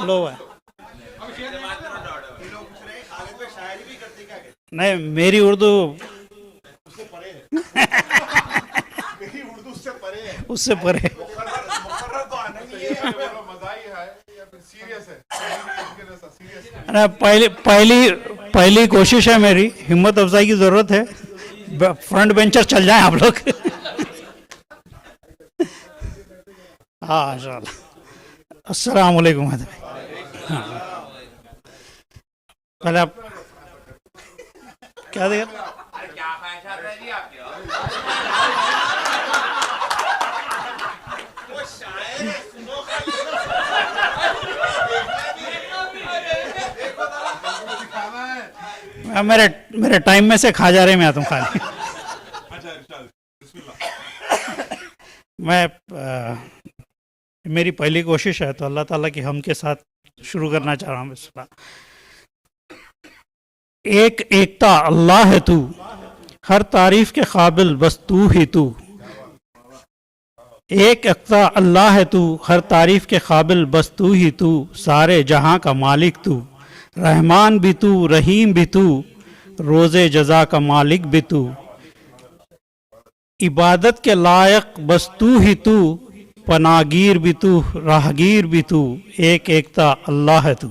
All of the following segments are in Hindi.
लो है नहीं, मेरी उर्दू उससे परे पहली कोशिश है मेरी, हिम्मत अफजाई की जरूरत है, फ्रंट बेंचर चल जाएं आप लोग। हाँ इंशाल्लाह। अस्सलाम वालेकुम। हाँ पहले आप क्या देगा? मेरे टाइम में से खा जा रहे मैं तुम खाली। मेरी पहली कोशिश है तो अल्लाह ताला की हम के साथ शुरू करना चाह रहा हूँ। एक एकता अल्लाह है तू, हर तारीफ के काबिल बस तू ही तू। एक एकता अल्लाह है तू, हर तारीफ के काबिल बस तू ही तू। सारे जहां का मालिक तू, रहमान भी तू, रहीम भी तू, रोज़े जज़ा का मालिक भी तू। इबादत के लायक बस तू ही तू, पनागीर भी तू, राहगीर भी तू। एक एकता अल्लाह है तू।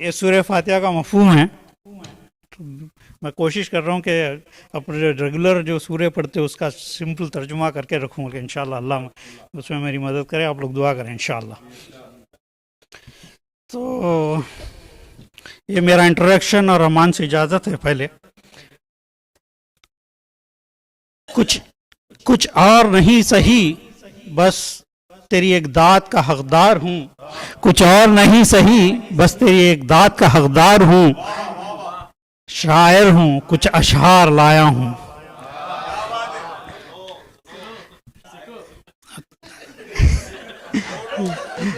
ये सूरह फातिहा का मफ़हूम है। तो मैं कोशिश कर रहा हूँ कि अपने रेगुलर जो सूरह पढ़ते उसका सिंपल तर्जुमा करके रखूँ कि इंशाल्लाह अल्लाह उसमें मेरी मदद करे। आप लोग दुआ करें इंशाल्लाह। तो ये मेरा इंट्रोडक्शन और अमान से इजाज़त है। पहले कुछ और नहीं सही, बस तेरी एक दात का हकदार हूँ। कुछ और नहीं सही, बस तेरी एक दात का हकदार हूँ। शायर हूँ, कुछ अशआर लाया हूँ।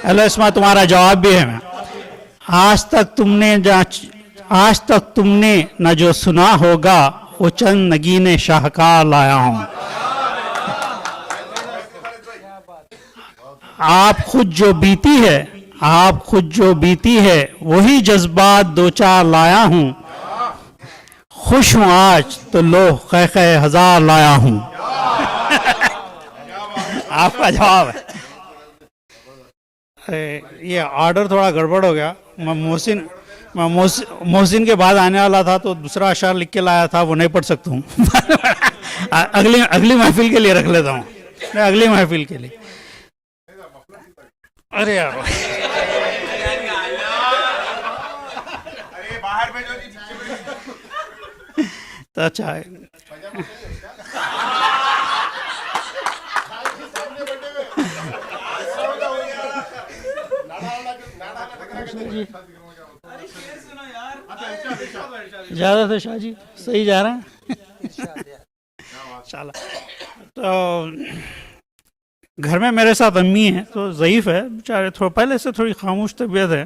हेलो इसमें तुम्हारा जवाब भी है। मैं आज तक तुमने न जो सुना होगा, वो चंद नगीने शाहकार लाया हूँ। आप खुद जो बीती है वही जज्बात दो चार लाया हूँ। खुश हूँ आज तो लो कै हजार लाया हूँ। आपका जवाब है। ये ऑर्डर थोड़ा गड़बड़ हो गया। मैं मोहसिन के बाद आने वाला था तो दूसरा अशार लिख के लाया था, वो नहीं पढ़ सकता हूँ। अगली महफिल के लिए रख लेता हूँ। अगली महफिल के लिए। अरे यार बाहर भेजो जी। तो अच्छा है। ज्यादा थे शाह जी, सही जा रहे हैं। चला तो घर में मेरे साथ अम्मी है तो ज़ईफ़ है बेचारे, थोड़ा पहले से थोड़ी खामोश तबीयत है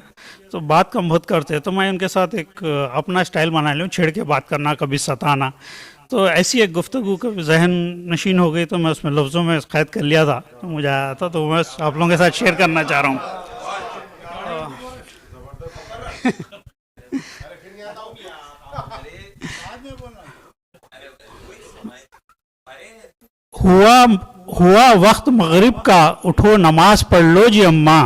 तो बात कम बहुत करते हैं। तो मैं उनके साथ एक अपना स्टाइल बना लूँ, छेड़ के बात करना, कभी सताना। तो ऐसी एक गुफ्तगू कभी जहन नशीन हो गई तो मैं उसमें लफ्ज़ों में कैद कर लिया था, तो मुझे आया था, तो मैं आप लोगों के साथ शेयर करना चाह रहा हूँ। हुआ वक्त मगरिब का, उठो नमाज पढ़ लो जी अम्मा।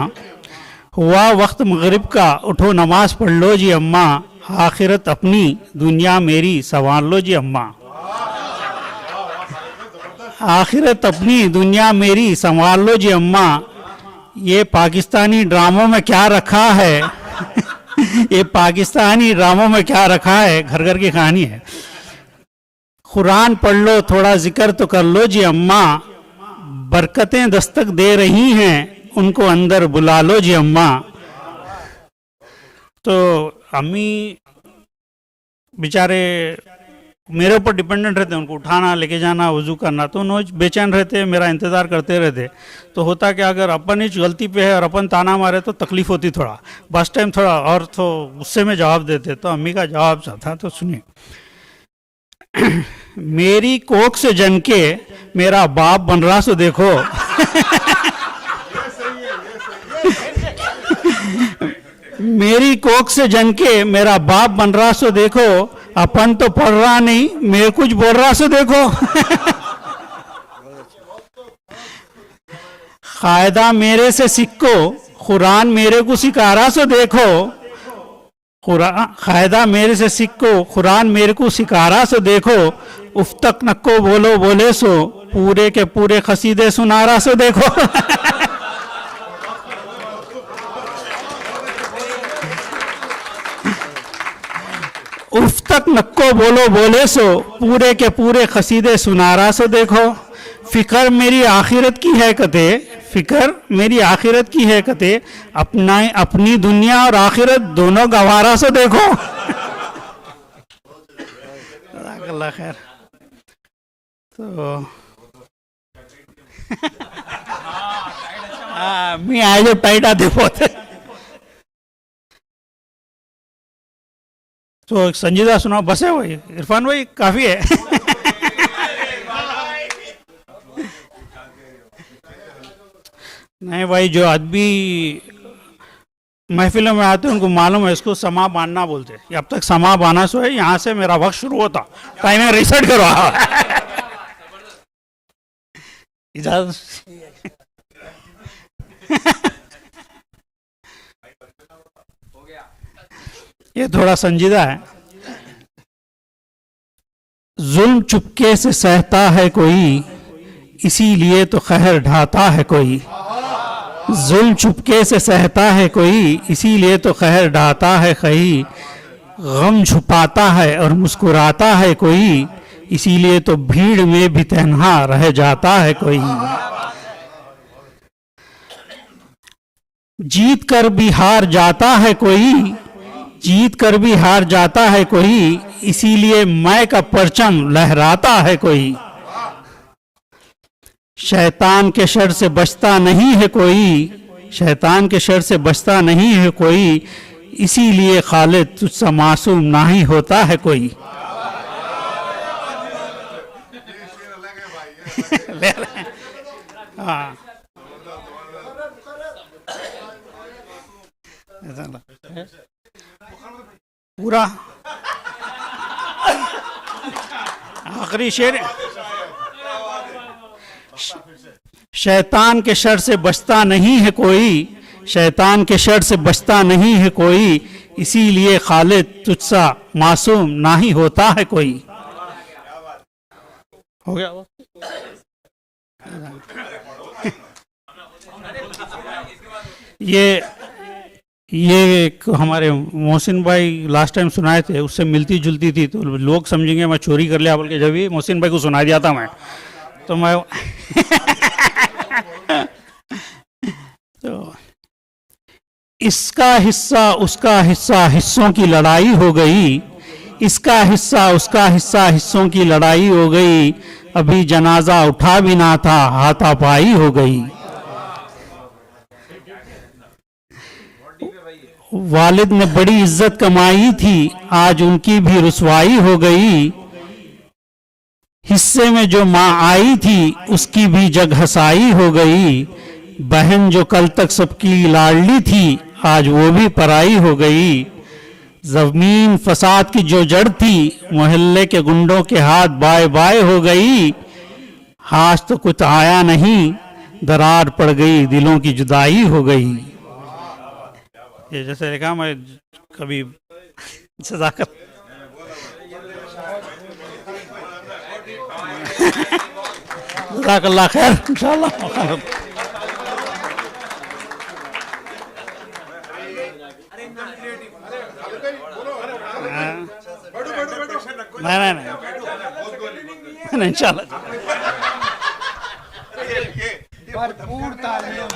हुआ वक्त मगरिब का, उठो नमाज पढ़ लो जी अम्मा। आखिरत अपनी दुनिया मेरी संवार लो जी अम्मा। आखिरत अपनी दुनिया मेरी संवार लो जी अम्मा। ये पाकिस्तानी ड्रामों में क्या रखा है? ये पाकिस्तानी ड्रामों में क्या रखा है? घर घर की कहानी है। कुरान पढ़ लो, थोड़ा जिक्र तो कर लो जी अम्मा। बरकतें दस्तक दे रही हैं, उनको अंदर बुला लो जी अम्मा। तो अम्मी बेचारे मेरे ऊपर डिपेंडेंट रहते, उनको उठाना, लेके जाना, वजू करना, तो उन्होंने बेचैन रहते, मेरा इंतज़ार करते रहते। तो होता कि अगर अपन ही गलती पे है और अपन ताना मारे तो तकलीफ होती थोड़ा, बस टाइम थोड़ा और तो गुस्से में जवाब देते। तो अम्मी का जवाब था, तो सुनिए। मेरी कोख से जन के मेरा बाप बन रहा सो देखो। मेरी कोख से जन के मेरा बाप बन रहा सो देखो, अपन तो पढ़ रहा नहीं, मैं कुछ बोल रहा सो देखो। कायदा मेरे से सीखो, कुरान मेरे को सिखा रहा सो देखो। कायदा मेरे से सीखो, कुरान मेरे को सिखा रहा सो देखो। उफ तक नक्को बोलो बोले सो, पूरे के पूरे कसीदे सुना रहा सो देखो। उफ तक नक्को बोलो बोले सो, पूरे के पूरे कसीदे सुना रहा सो देखो। फिक्र मेरी आखिरत की है कते, फिक्र मेरी आखिरत की है कते, अपनी दुनिया और आखिरत दोनों गवारा सो देखो। अल्लाह खैर। तो मैं आए जो टाइट आते बहुत। तो संजीदा सुनाओ, बस है वही इरफान भाई, काफी है। नहीं भाई, जो आदमी महफिलों में आते हैं उनको मालूम है इसको समा बांधना बोलते हैं। अब तक समा बांधा सो है, यहाँ से मेरा वक्त शुरू होता, टाइम रिसेट करो। इजाजत। ये थोड़ा संजीदा है। जुल्म चुपके से सहता है कोई, इसीलिए तो कहर ढाता है कोई। जुल्म चुपके से सहता है कोई, इसीलिए तो कहर ढाता है कोई। गम छुपाता है और मुस्कुराता है कोई, इसीलिए तो भीड़ में भी तन्हा रह जाता है कोई। जीत कर भी हार जाता है कोई, जीत कर भी हार जाता है कोई, इसीलिए मैं का परचम लहराता है कोई। शैतान के शर से बचता नहीं है कोई, शैतान के शर से बचता नहीं है कोई, इसीलिए खालिद तुझसे मासूम नहीं होता है कोई। हाँ, पूरा आखिरी शेर। शैतान के शर से बचता नहीं है कोई, शैतान के शर से बचता नहीं है कोई, इसीलिए खालिद तुझसा मासूम नहीं होता है कोई। हो गया वो? ये एक हमारे मोहसिन भाई लास्ट टाइम सुनाए थे, उससे मिलती जुलती थी, तो लोग समझेंगे मैं चोरी कर लिया बोल के, जब ये मोहसिन भाई को सुना दिया था मैं, तो मैं तो इसका हिस्सा उसका हिस्सा हिस्सों की लड़ाई हो गई, इसका हिस्सा उसका हिस्सा हिस्सों की लड़ाई हो गई, अभी जनाजा उठा भी ना था हाथापाई हो गई। वालिद ने बड़ी इज्जत कमाई थी, आज उनकी भी रुसवाई हो गई, हिस्से में जो माँ आई थी उसकी भी जग हसाई हो गई, बहन जो कल तक सबकी लाडली थी आज वो भी पराई हो गई। जमीन फसाद की जो जड़ थी मोहल्ले के गुंडों के हाथ बाय बाय हो गई, आज तो कुछ आया नहीं दरार पड़ गई दिलों की जुदाई हो गई। ये जैसे लिखा मैं कभी सदाकत जज़ाकल्लाह खैर इंशाअल्लाह। नहीं इंशाअल्लाह भरपूर तालियां।